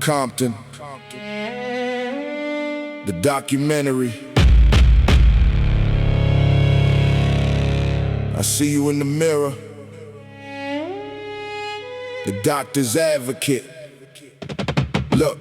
Compton, the documentary. I see you in the mirror, the doctor's advocate. Look.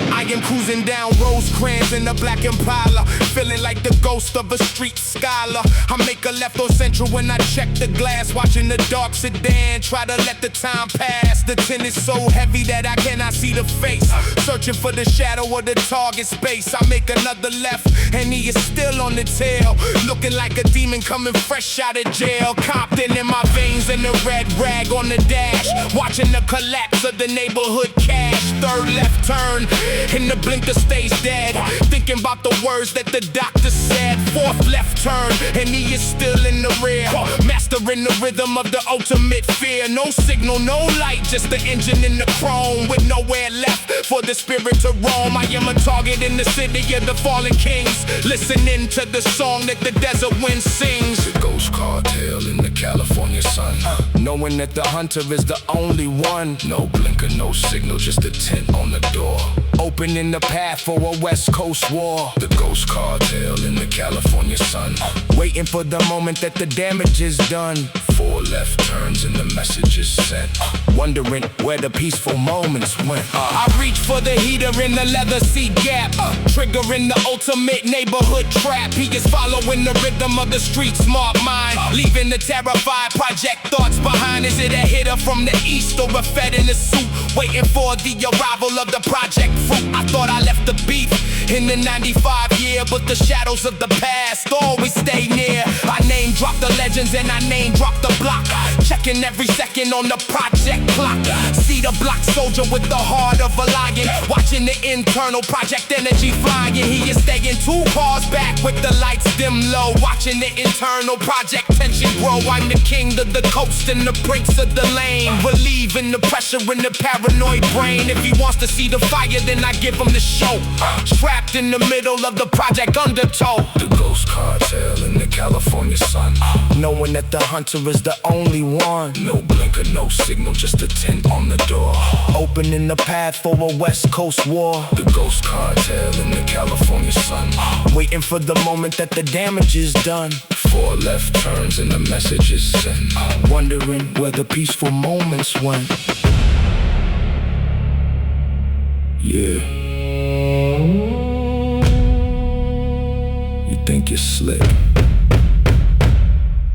I am cruising down Rosecrans in a black Impala, feeling like the ghost of a street scholar. I make a left on Central when I check the glass, watching the dark sedan, try to let the time pass. The tint is so heavy that I cannot see the face, searching for the shadow of the target space. I make another left and he is still on the tail, looking like a demon coming fresh out of jail. Compton in my veins and a red rag on the dash, watching the collapse of the neighborhood cash. Third left turn, in the blinker stays dead, thinking about the words that the doctor said. Fourth left turn, and he is still in the rear, mastering the rhythm of the ultimate fear. No signal, no light, just the engine in the chrome, with nowhere left for the spirit to roam. I am a target in the city of the fallen kings, listening to the song that the desert wind sings. The ghost cartel in the California sun, knowing that the hunter is the only one. No blinker, no signal, just a tint on the door, opening the path for a West Coast war. The ghost cartel in the California sun, waiting for the moment that the damage is done. Four left turns and the message is sent, wondering where the peaceful moments went. I reach for the heater in the leather seat gap, triggering the ultimate neighborhood trap. He is following the rhythm of the street smart mind, leaving the terrified project thoughts behind. Is it a hitter from the east or a fed in a suit, waiting for the arrival of the project fruit? I thought I left the beef in the 95 year, but the shadows of the past always stay near. I name drop the legends and I name drop the block, checking every second on the project clock. See the block soldier with the heart of a lion, watching the internal project energy flying. He is staying 2 cars back with the lights dim low, watching the internal project tension grow. I'm the king of the coast and the brinks of the lane, relieving the pressure in the paranoid brain. If he wants to see the fire, then I give him the show, trapped in the middle of the project undertow. The ghost cartel in the California sun, knowing that the hunter is the only one. No blinker, no signal, just a tint on the door, opening the path for a West Coast war. The ghost cartel in the California sun, waiting for the moment that the damage is done. 4 left turns and the message is sent, wondering where the peaceful moments went. Yeah. You think you're slick,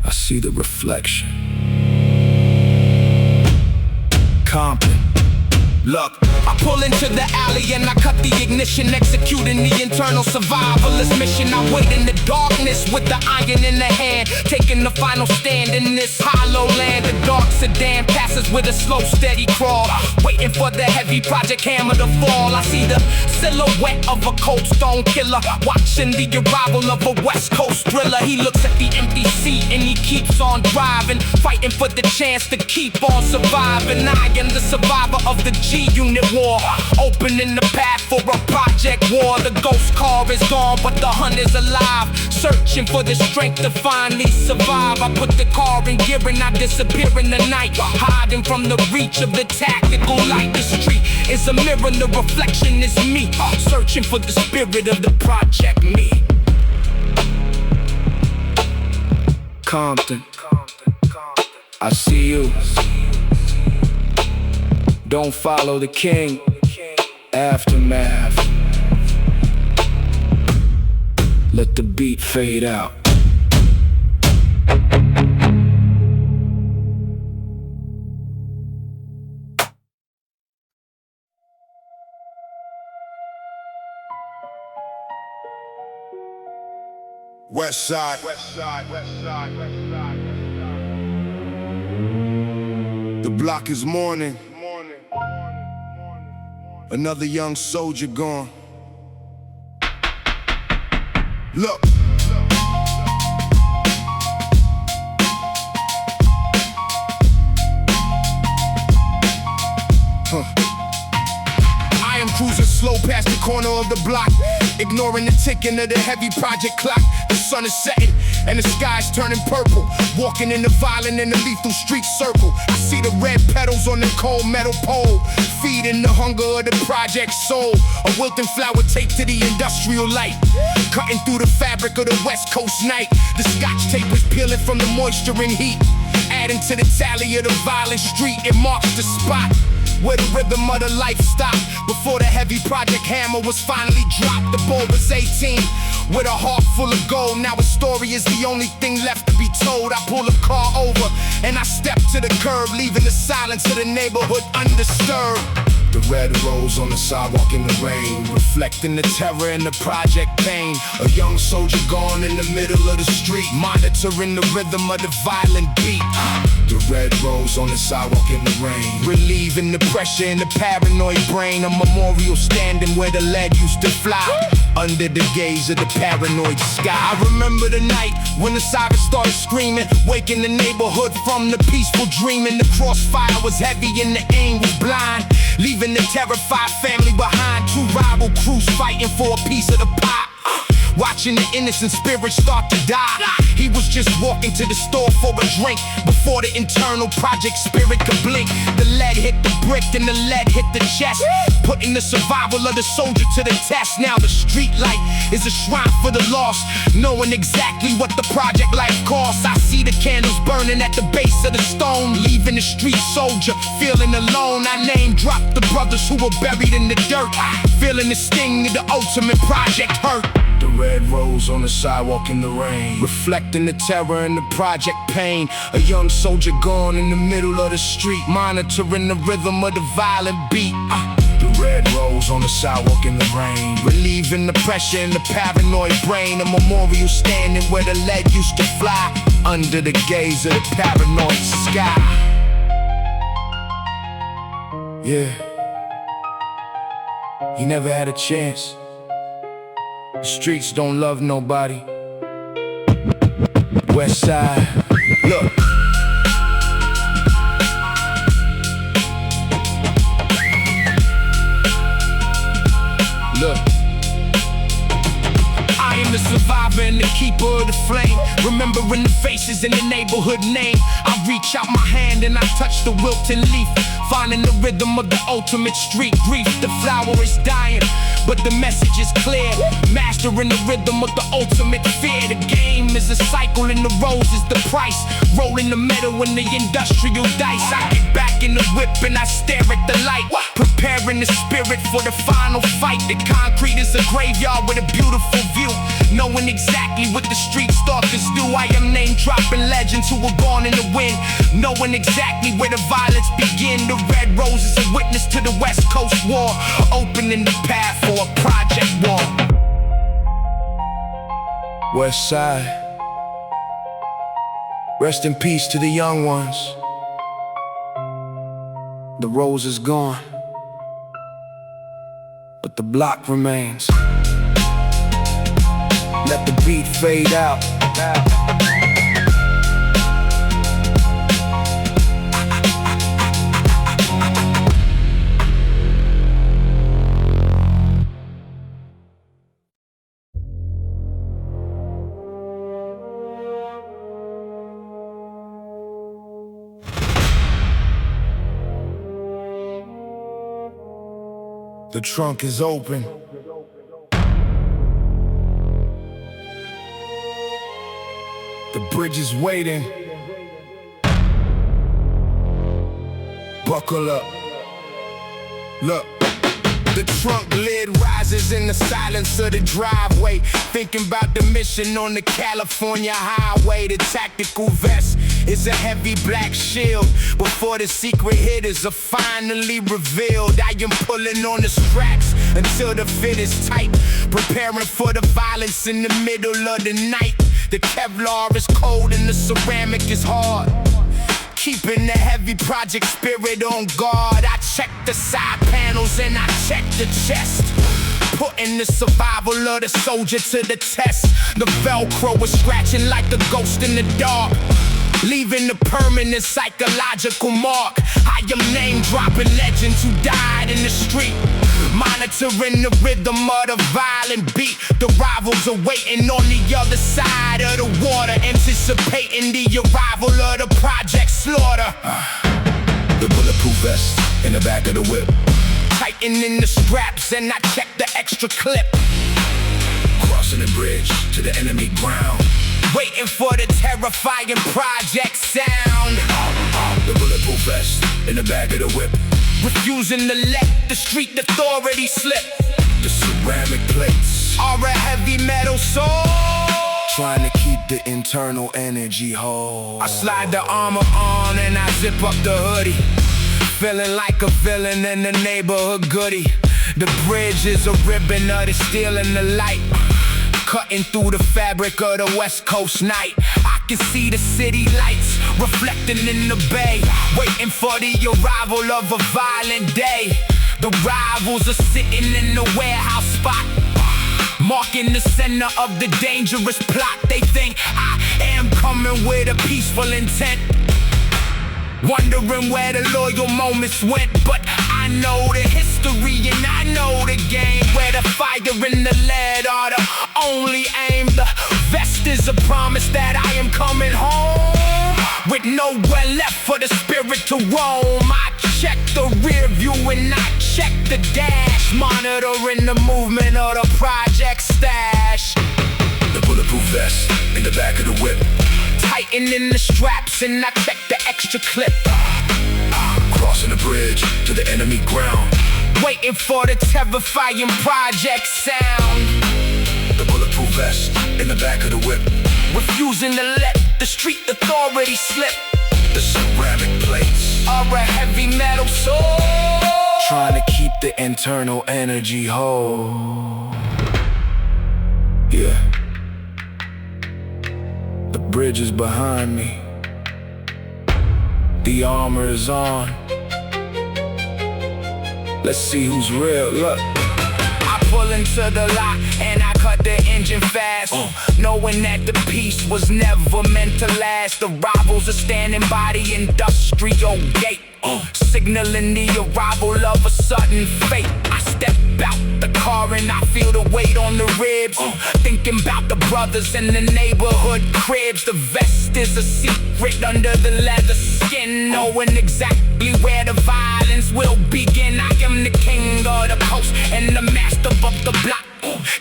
I see the reflection. Compton. Look, I pull into the alley and I cut the ignition, executing the internal survivalist mission. I wait in the darkness with the iron in the hand, taking the final stand in this hollow land. The dark sedan passes with a slow, steady crawl, waiting for the heavy project hammer to fall. I see the silhouette of a cold stone killer, watching the arrival of a West Coast thriller. He looks at the empty seat and he keeps on driving, fighting for the chance to keep on surviving. I am the survivor of the G-Unit war, opening the path for a project war. The ghost car is gone, but the hunt is alive, searching for the strength to finally survive. I put the car in gear and I disappear in the night, hiding from the reach of the tactical light. The street is a mirror, the reflection is me, searching for the spirit of the project me. Compton, I see you. Don't follow the king. Aftermath. Let the beat fade out. West side, west side, west side, west side, west side. The block is mourning. Another young soldier gone. Look. I am cruising slow past the corner of the block, ignoring the ticking of the heavy project clock. The sun is setting and the sky's turning purple. Walking in the violent and the lethal street circle. I see the red petals on the cold metal pole, feeding the hunger of the project soul. A wilting flower taped to the industrial light, cutting through the fabric of the West Coast night. The scotch tape is peeling from the moisture and heat, adding to the tally of the violent street. It marks the spot where the rhythm of the life stopped, before the heavy project hammer was finally dropped. The boy was 18 with a heart full of gold. Now his story is the only thing left to be told. I pull the car over and I step to the curb, leaving the silence of the neighborhood undisturbed. The red rose on the sidewalk in the rain, reflecting the terror and the project pain. A young soldier gone in the middle of the street, monitoring the rhythm of the violent beat. The red rose on the sidewalk in the rain, relieving the pressure in the paranoid brain. A memorial standing where the lead used to fly, under the gaze of the paranoid sky. I remember the night when the sirens started screaming, waking the neighborhood from the peaceful dreaming. The crossfire was heavy and the aim was blind, leaving the terrified family behind. Two rival crews fighting for a piece of the pie, watching the innocent spirits start to die. He was just walking to the store for a drink before the internal project spirit could blink. The lead hit the brick and the lead hit the chest, putting the survival of the soldier to the test. Now the street light is a shrine for the lost, knowing exactly what the project life costs. I see the candles burning at the base of the stone, leaving the street soldier feeling alone. I name dropped the brothers who were buried in the dirt, feeling the sting of the ultimate project hurt. The red rose on the sidewalk in the rain, reflecting the terror and the project pain. A young soldier gone in the middle of the street, monitoring the rhythm of the violent beat. The red rose on the sidewalk in the rain, relieving the pressure in the paranoid brain. A memorial standing where the lead used to fly, under the gaze of the paranoid sky. Yeah, he never had a chance. The streets don't love nobody. West side, look. Look, I am the survivor and the keeper of the flame, remembering the faces in the neighborhood name. I reach out my hand and I touch the wilting leaf, finding the rhythm of the ultimate street grief. The flower is dying, but the message is clear, mastering the rhythm of the ultimate fear. The game is a cycle and the rose is the price, rolling the metal in the industrial dice. I get back in the whip and I stare at the light, preparing the spirit for the final fight. The concrete is a graveyard with a beautiful view, knowing exactly what the street stalkers do. I am name dropping legends who were born in the wind, knowing exactly where the violence begin. The red rose is a witness to the West Coast war, opening the path for a project war. West side, rest in peace to the young ones. The rose is gone, but the block remains. Let the beat fade out. The trunk is open. The bridge is waiting. Buckle up. Look. The trunk lid rises in the silence of the driveway, thinking about the mission on the California highway. The tactical vest is a heavy black shield, before the secret hitters are finally revealed. I am pulling on the straps until the fit is tight, preparing for the violence in the middle of the night. The Kevlar is cold and the ceramic is hard, keeping the heavy project spirit on guard. I check the side panels and I check the chest, putting the survival of the soldier to the test. The Velcro is scratching like a ghost in the dark, leaving a permanent psychological mark. I am name-dropping legends who died in the street, monitoring the rhythm of the violent beat. The rivals are waiting on the other side of the water, anticipating the arrival of the project slaughter. The bulletproof vest in the back of the whip, Tightening the straps and I check the extra clip. crossing the bridge to the enemy ground. Waiting for the terrifying project sound. The bulletproof vest in the back of the whip, Refusing to let the street authority slip. the ceramic plates Are a heavy metal soul. trying to keep the internal energy whole. I slide the armor on and I zip up the hoodie, feeling like a villain in the neighborhood goodie. The bridge is a ribbon of the steel and the light, cutting through the fabric of the West Coast night. I can see the city lights reflecting in the bay, waiting for the arrival of a violent day. The rivals are sitting in the warehouse spot, marking the center of the dangerous plot. They think I am coming with a peaceful intent, wondering where the loyal moments went. But I know the history and I know the game, where the fire and the lead are the only aim. The vest is a promise that I am coming home, with nowhere left for the spirit to roam. I check the rear view and I check the dash, monitoring the movement of the project stash. The bulletproof vest in the back of the whip, Tightening the straps and I check the extra clip. crossing the bridge to the enemy ground. Waiting for the terrifying project sound. The bulletproof vest in the back of the whip, Refusing to let the street authority slip. the ceramic plates Are a heavy metal soul. trying to keep the internal energy whole. Yeah. The bridge is behind me, the armor is on. Let's see who's real. Look, I pull into the lot and I cut the engine fast, knowing that the peace was never meant to last. The rivals are standing by the industrial gate, signaling the arrival of a sudden fate. I step out the car and I feel the weight on the ribs, thinking about the brothers in the neighborhood cribs. The vest is a secret under the leather skin, knowing exactly where the violence will begin. I am the king of the coast and the master of the block,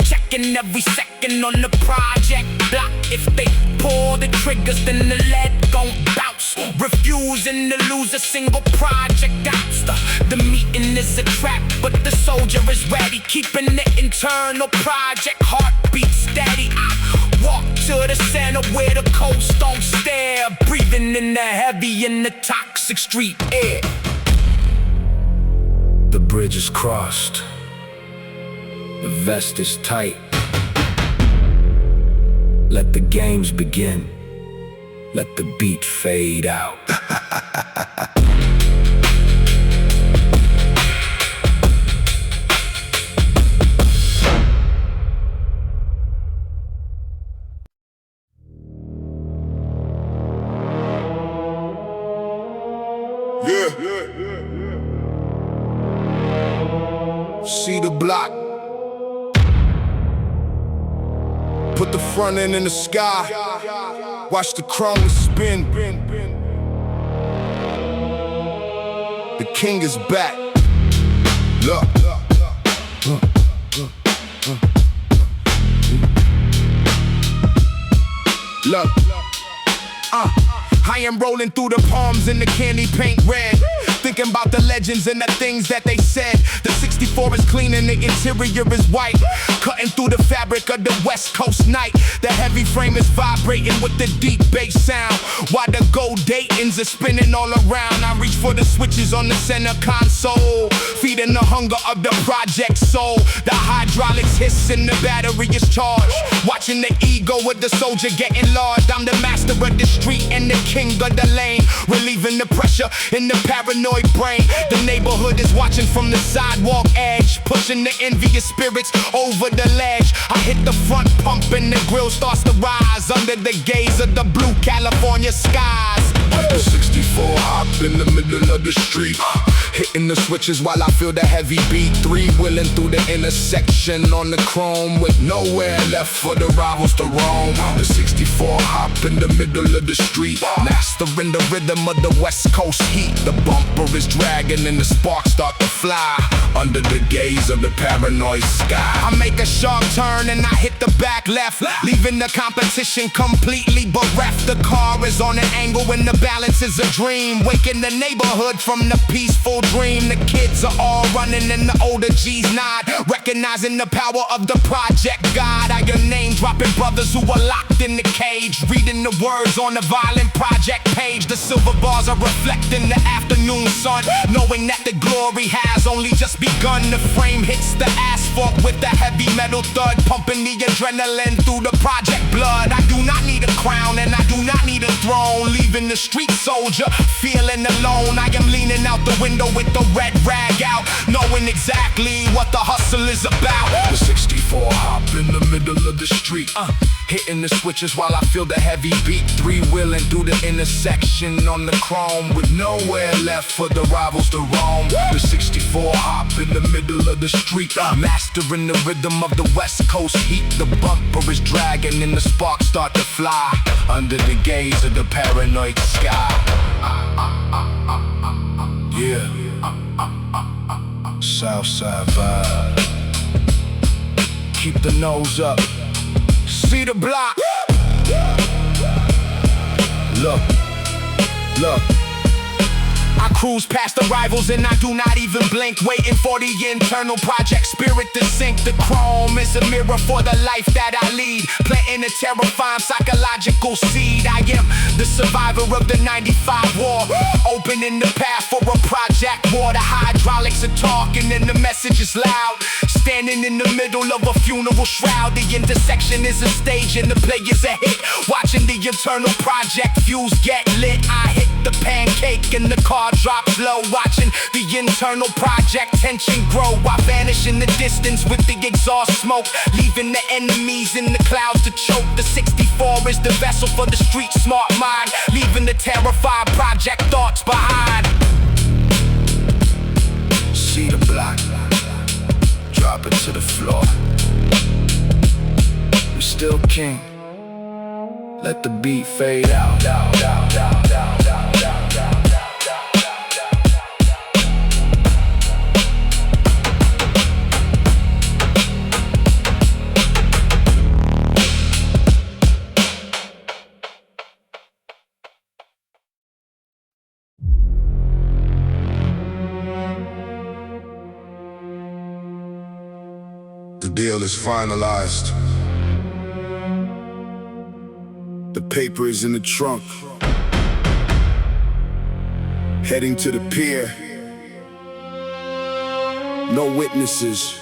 checking every second on the project block. If they pull the triggers, then the lead gon' bounce, refusing to lose a single project ounce. The meeting is a trap, but the soldier is ready, keeping the internal project heartbeat steady. I walk to the center where the cold stones stare, breathing in the heavy and the toxic street air. the bridge is crossed, the vest is tight. Let the games begin, let the beat fade out. See the block, put the front end in the sky, watch the chrome spin. The king is back. Look. Look. I am rolling through the palms in the candy paint red, thinking about the legends and the things that they said. The 64 is clean and the interior is white, cutting through the fabric of the West Coast night. The heavy frame is vibrating with the deep bass sound, while the gold Daytons are spinning all around. I reach for the switches on the center console, feeding the hunger of the project soul. The hydraulics hiss and the battery is charged, watching the ego of the soldier getting large. I'm the master of the street and the king of the lane, relieving the pressure in the paranoid brain. The neighborhood is watching from the sidewalk edge, pushing the envious spirits over the ledge. I hit the front pump and the grill starts to rise under the gaze of the blue California skies. The 64 hop in the middle of the street, hitting the switches while I feel the heavy beat. Three-wheeling through the intersection on the chrome with nowhere left for the rivals to roam. The 64 hop in the middle of the street, mastering the rhythm of the West Coast heat. The bumper is dragging and the sparks start to fly under the gaze of the paranoid sky. I make a sharp turn and I hit the back left, leaving the competition completely bereft. The car is on an angle and the balance is a dream, waking the neighborhood from the peaceful dream. The kids are all running and the older G's nod, recognizing the power of the project God. I hear name dropping brothers who are locked in the cage, reading the words on the violent project page. The silver bars are reflecting the afternoon sun, knowing that the glory has only just begun. The frame hits the asphalt with the heavy metal thud, pumping the adrenaline through the project blood. I do not need a crown and I do not need a throne, leaving the street soldier feeling alone. I am leaning out the window with the red rag out, knowing exactly what the hustle is about. The 64 hop in the middle of the street, hitting the switches while I feel the heavy beat. Three-wheeling through the intersection on the chrome with nowhere left for the rivals to roam. The 64 hop in the middle of the street, mastering the rhythm of the West Coast heat. The bumper is dragging and the sparks start to fly under the gaze of the paranoid sky. Yeah, Southside vibe. Keep the nose up. See the block. Look. I cruise past the rivals and I do not even blink, waiting for the internal project spirit to sink. The chrome is a mirror for the life that I lead, planting a terrifying psychological seed. I am the survivor of the 95 war, opening the path for a project war. The hydraulics are talking and the message is loud, standing in the middle of a funeral shroud. The intersection is a stage and the players a hit, watching the internal project fuse get lit. I hit the pancake and the car drops low, watching the internal project tension grow. I vanish in the distance with the exhaust smoke, leaving the enemies in the clouds to choke. The 64 is the vessel for the street smart mind, leaving the terrified project thoughts behind. See the block, drop it to the floor. We still king. Let the beat fade out. The deal is finalized. The paper is in the trunk. Heading to the pier. No witnesses.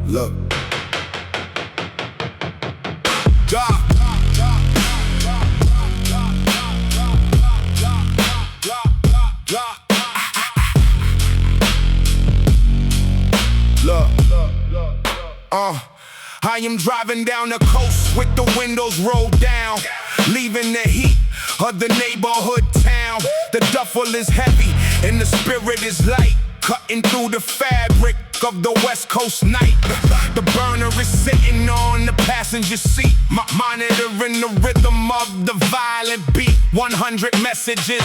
Look. I am driving down the coast with the windows rolled down, leaving the heat of the neighborhood town. The duffel is heavy and the spirit is light, cutting through the fabric of the West Coast night. The burner is sitting on the passenger seat, monitoring the rhythm of the violent beat. 100 messages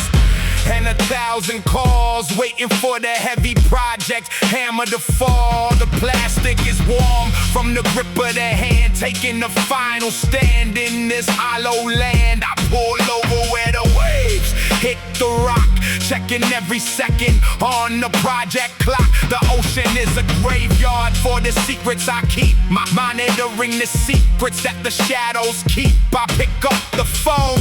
and 1,000 calls, waiting for the heavy project hammer to fall. The plastic is warm from the grip of the hand, taking the final stand in this hollow land. I pull over where the waves hit the rock, checking every second on the project clock. The ocean is a graveyard for the secrets I keep, monitoring the secrets that the shadows keep. I pick up the phone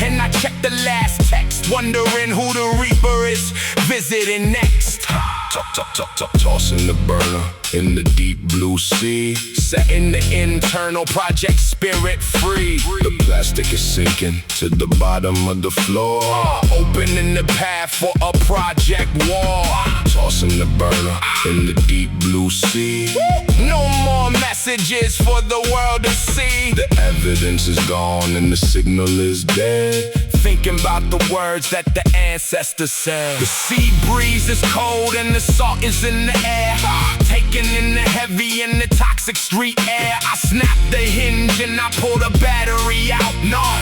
and I check the last text, wondering who the reaper is visiting next. Tossing the burner in the deep blue sea, setting the internal project spirit free. The plastic is sinking to the bottom of the floor, opening the path for a project war. Tossing the burner in the deep blue sea. No more messages for the world to see. The evidence is gone and the signal is dead. Thinking about the words that the ancestors said. The sea breeze is cold and the salt is in the air, taking in the heavy and the toxic street air. I snap the hinge and I pull the battery out,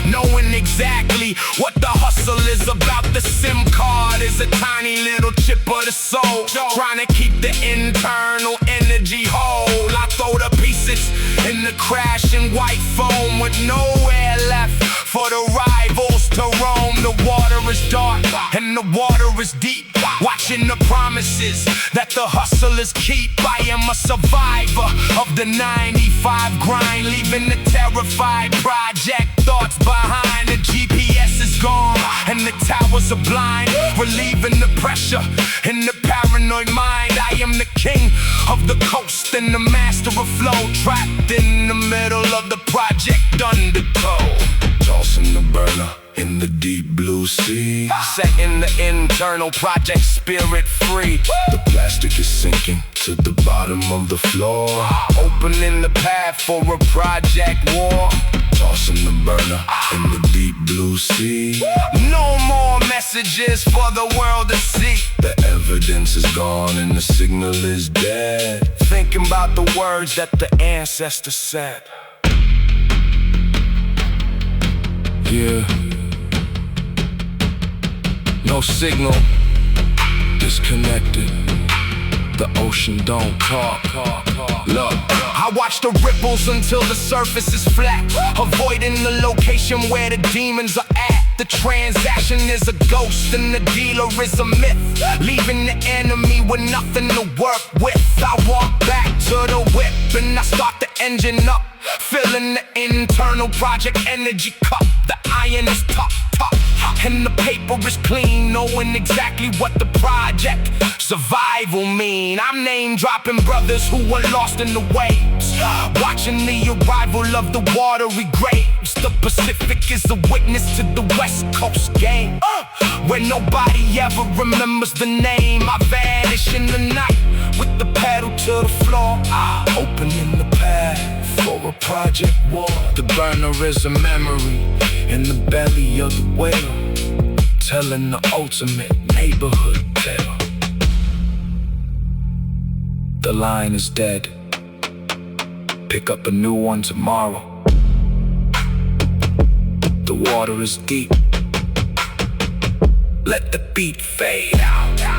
knowing exactly what the hustle is about. The SIM card is a tiny little chip of the soul, trying to keep the internal energy whole. I throw the pieces in the crashing white foam with nowhere left for the rivals to roam. The water is dark and the water is deep, watching the promises that the hustlers keep. I am a survivor of the 95 grind, leaving the terrified project thoughts behind. The GPS is gone and the towers are blind, relieving the pressure in the paranoid mind. I am the king of the coast and the master of flow, trapped in the middle of the project undertow. Tossing the burner in the deep blue sea, setting the internal project spirit free. The plastic is sinking to the bottom of the floor, opening the path for a project war. Tossing the burner in the deep blue sea. No more messages for the world to see. The evidence is gone and the signal is dead. Thinking about the words that the ancestors said. Yeah. No signal, disconnected. The ocean don't talk. Look, I watch the ripples until the surface is flat, avoiding the location where the demons are at. The transaction is a ghost and the dealer is a myth, leaving the enemy with nothing to work with. I walk back to the whip and I start the engine up, filling the internal project energy cup. The iron is tough, and the paper is clean, knowing exactly what the project survival mean. I'm name dropping brothers who were lost in the waves, watching the arrival of the watery graves. The Pacific is a witness to the West Coast game, where nobody ever remembers the name. I vanish in the night with the pedal to the floor, opening the path for a project war. The burner is a memory in the belly of the whale, telling the ultimate neighborhood tale. The line is dead, pick up a new one tomorrow. The water is deep, let the beat fade out. Yeah.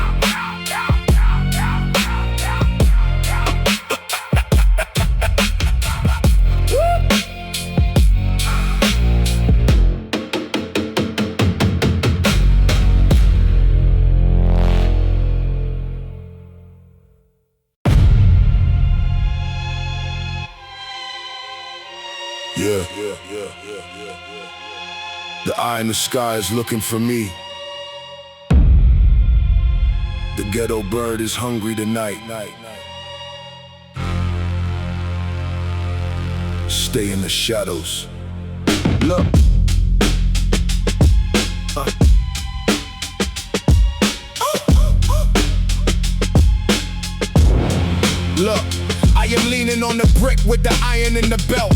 The eye in the sky is looking for me. The ghetto bird is hungry tonight. Stay in the shadows. Look. Look, I am leaning on the brick with the iron in the belt,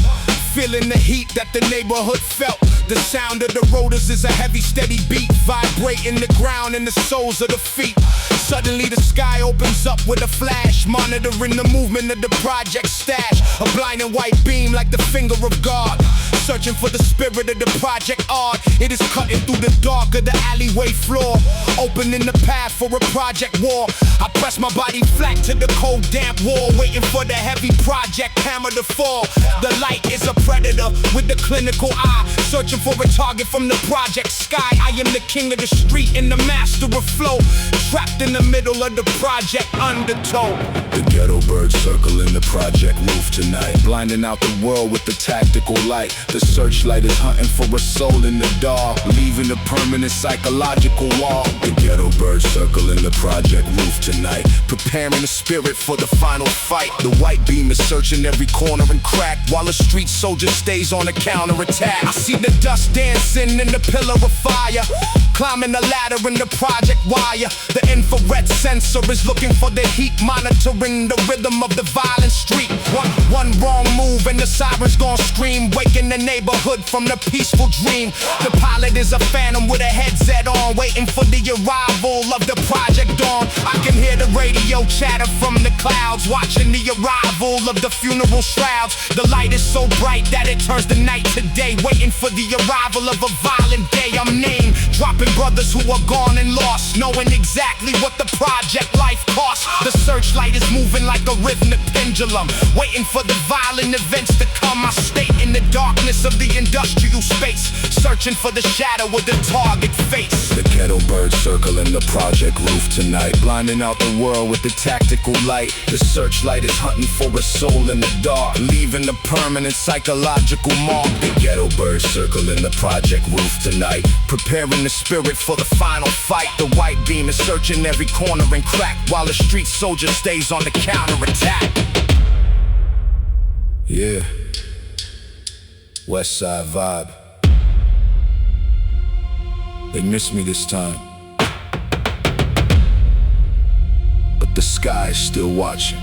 feeling the heat that the neighborhood felt. The sound of the rotors is a heavy, steady beat, vibrating the ground and the soles of the feet. Suddenly the sky opens up with a flash, monitoring the movement of the project stash. A blinding white beam like the finger of God, searching for the spirit of the project art. It is cutting through the dark of the alleyway floor, opening the path for a project war. I press my body flat to the cold damp wall, waiting for the heavy project hammer to fall. The light is a predator with the clinical eye, searching for a target from the project sky. I am the king of the street and the master of flow, trapped in the middle of the project undertow. The ghetto bird circling the project roof tonight, blinding out the world with the tactical light. The searchlight is hunting for a soul in the dark, leaving a permanent psychological wall. The ghetto birds circling the project roof tonight, preparing the spirit for the final fight. The white beam is searching every corner and crack, while a street soldier stays on a counterattack. I see the dust dancing in the pillar of fire, climbing the ladder in the project wire. The infrared sensor is looking for the heat, monitoring the rhythm of the violent street. One wrong move and the sirens gon' scream, waking the neighborhood from the peaceful dream. The pilot is a phantom with a headset on, waiting for the arrival of the project dawn. I can hear the radio chatter from the clouds, watching the arrival of the funeral shrouds. The light is so bright that it turns the night to day, waiting for the arrival of a violent day. I'm name dropping brothers who are gone and lost, knowing exactly what the project life costs. The searchlight is moving like a rhythmic pendulum, waiting for the violent events to come. I stay in the darkness of the industrial space, searching for the shadow of the target face. The ghetto birds circling the project roof tonight, blinding out the world with the tactical light. The searchlight is hunting for a soul in the dark, leaving a permanent psychological mark. The ghetto birds circling the project roof tonight, preparing the spirit for the final fight. The white beam is searching every corner and crack, while the street soldier stays on the counterattack. Yeah, West Side vibe. They miss me this time, but the sky is still watching.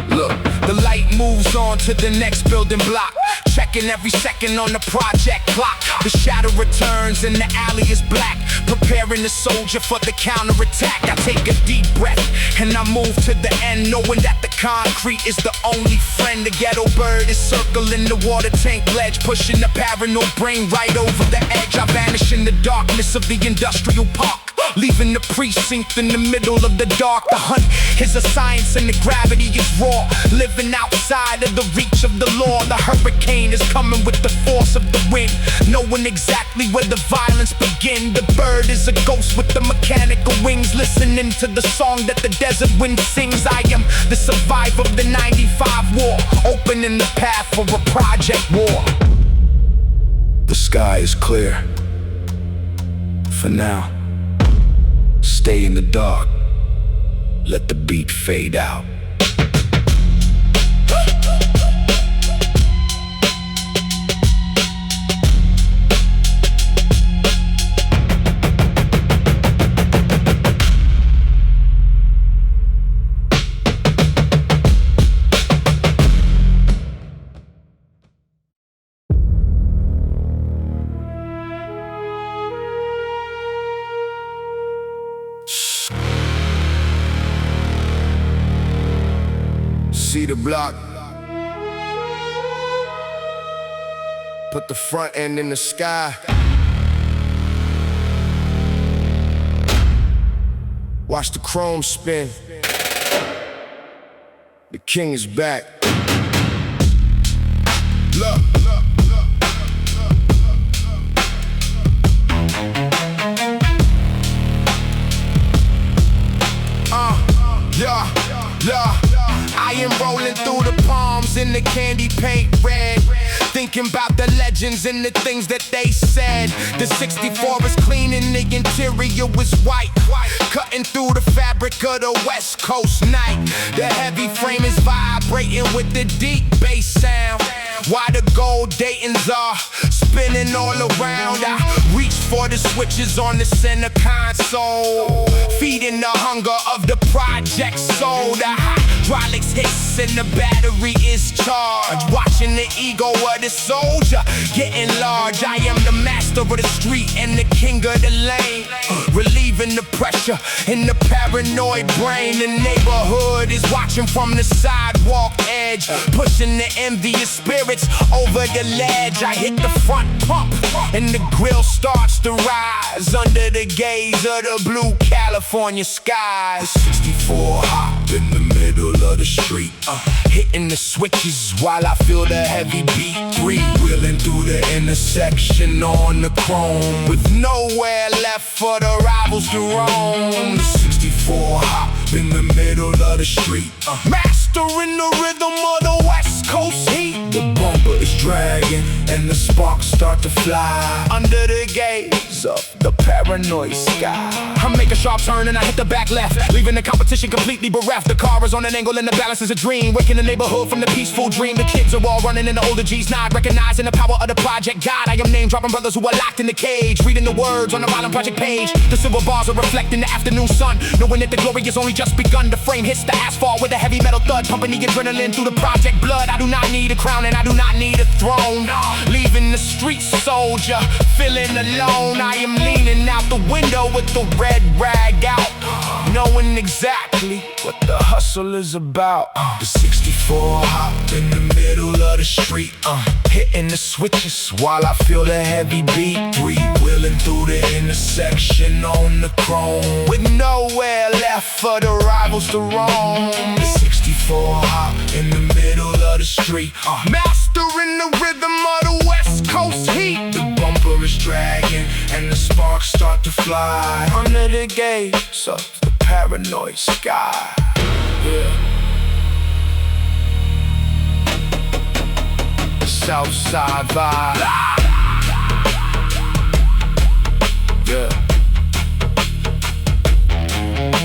Look, the light moves on to the next building block, checking every second on the project clock. The shadow returns and the alley is black, preparing the soldier for the counterattack. I take a deep breath and I move to the end, knowing that the concrete is the only friend. The ghetto bird is circling the water tank ledge, pushing the paranoid brain right over the edge. I vanish in the darkness of the industrial park, leaving the precinct in the middle of the dark. The hunt is a science and the gravity is raw, living outside of the reach of the law. The hurricane is coming with the force of the wind, knowing exactly where the violence begins. The bird is a ghost with the mechanical wings, listening to the song that the desert wind sings. I am the survivor of the 95 war, opening the path for a project war. The sky is clear for now. Stay in the dark, let the beat fade out. See the block, put the front end in the sky. Watch the chrome spin. The king is back. Look. Yeah. I am rolling through the palms in the candy paint red, thinking about the legends and the things that they said. The 64 is clean and the interior was white, cutting through the fabric of the West Coast night. The heavy frame is vibrating with the deep bass sound, while the gold Dayton's are spinning all around. I reach for the switches on the center console, feeding the hunger of the project soul. The hydraulics hiss and the battery is charged, watching the ego of the soldier getting large. I am the master of the street and the king of the lane, relieving the pressure in the paranoid brain. The neighborhood is watching from the sidewalk edge, pushing the envious spirits over the ledge. I hit the front pump and the grill starts to rise under the gaze of the blue California skies. 64 hop in the middle of the street, hitting the switches while I feel the heavy beat. Wheeling through the intersection on the chrome, with nowhere left for the rivals to roam. The 64 hop in the middle of the street. Mastering the rhythm of the West Coast heat. The bumper is dragging and the sparks start to fly Under the gaze of the paranoid sky. I make a sharp turn and I hit the back left, leaving the competition completely bereft. The car is on an angle and the balance is a dream, waking the neighborhood from the peaceful dream. The kids are all running and the older G's nod, recognizing the power of the project God. I am name dropping brothers who are locked in the cage, reading the words on the violent project page. The silver bars are reflecting the afternoon sun, knowing that the glory has only just begun. The frame hits the asphalt with a heavy metal thud, pumping the adrenaline through the project blood. I do not need a crown and I do not need a throne. Leaving the street soldier, feeling alone. I am leaning out the window with the red rag out, knowing exactly what the hustle is about. The 64 hopped in the middle of the street, hitting the switches while I feel the heavy beat. Three-wheeling through the intersection on the chrome, with nowhere left for the rivals to roam. The 64 hopped in the middle of the street, mastering the rhythm of the West Coast heat. The bumper is dragging and the sparks start to fly under the gaze of the paranoid sky. Yeah. Southside vibe. Yeah.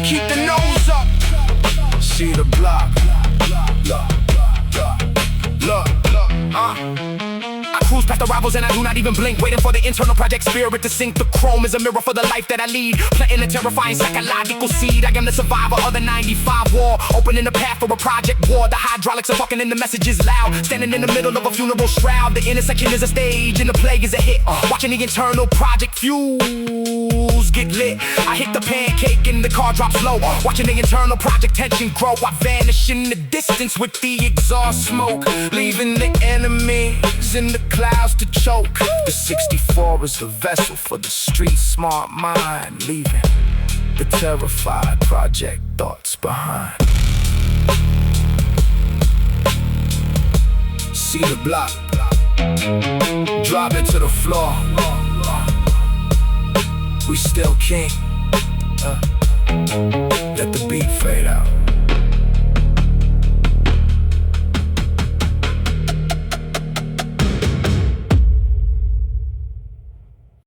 Keep the nose up. See the block. Look. I cruise past the rivals and I do not even blink, waiting for the internal project spirit to sink. The chrome is a mirror for the life that I lead, planting a terrifying psychological seed. I am the survivor of the 95 war, opening the path for a project war. The hydraulics are fucking and the message is loud, standing in the middle of a funeral shroud. The intersection is a stage and the play is a hit, watching the internal project fuse get lit. I hit the pancake and the car drops low, watching the internal project tension grow. I vanish in the distance with the exhaust smoke, leaving the enemies in the clouds to choke. The 64 is the vessel for the street smart mind, leaving the terrified project thoughts behind. See the block, drop it to the floor. We still king. Let the beat fade out.